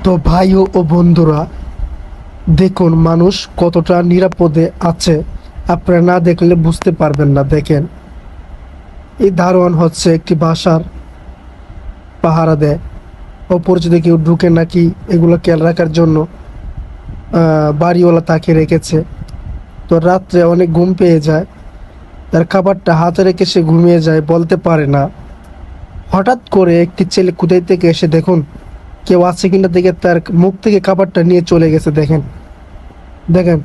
তো ভাই ও বন্ধুরা, দেখুন মানুষ কতটা নিরাপদে আছে। আপনারা না দেখলে বুঝতে পারবেন না। দেখেন, এই দারোয়ান হচ্ছে একটি বাসার পাহারা দেয়। ওপর যদি কেউ ঢুকে নাকি এগুলো খেয়াল রাখার জন্য বাড়িওয়ালা তাকে রেখেছে। তো রাত্রে অনেক ঘুম পেয়ে যায়, তার খাবারটা হাতে রেখে সে ঘুমিয়ে যায়, বলতে পারে না। হঠাৎ করে একটি ছেলে কোথায় থেকে এসে দেখুন কেউ আছে কিনা দেখে তার মুখ থেকে খাবারটা নিয়ে চলে গেছে। দেখেন দেখেন,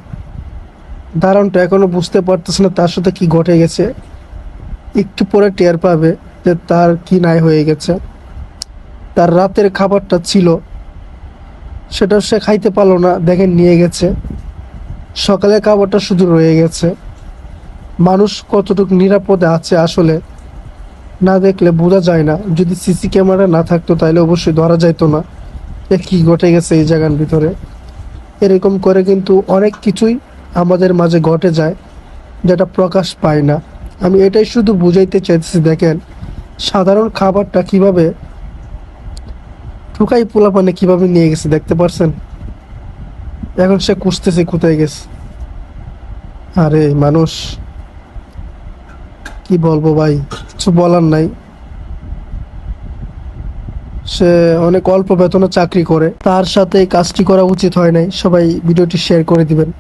দারোয়ানটা এখনো বুঝতে পারতেছে না তার সাথে কি ঘটে গেছে। একটু পরে টের পাবে যে তার কি নাই হয়ে গেছে। তার রাতের খাবারটা ছিল, সেটা সে খাইতে পারলো না, দেখেন নিয়ে গেছে। সকালের খাবারটা শুধু রয়ে গেছে। মানুষ কতটুকু নিরাপদে আছে আসলে না দেখলে বোঝা যায় না। যদি সিসি ক্যামেরা না থাকতো তাহলে অবশ্যই ধরা যাইতো না যে কি ঘটে গেছে এই জায়গার ভিতরে। এরকম করে কিন্তু অনেক কিছুই আমাদের মাঝে ঘটে যায়, যেটা প্রকাশ পায় না। আমি এটাই শুধু বুঝাইতে চাইতেছি। দেখেন, সাধারণ খাবারটা কিভাবে ঠুকাই পোলাপানে কিভাবে নিয়ে গেছে, দেখতে পারছেন? এখন সে খুঁজতেছে কোথায় গেছে। আরে মানুষ, কি বলবো ভাই, কিছু বলার নাই। সে অনেক অল্প বেতনে চাকরি করে, তার সাথে এই কাজটি করা উচিত হয় নাই। সবাই ভিডিওটি শেয়ার করে দিবেন।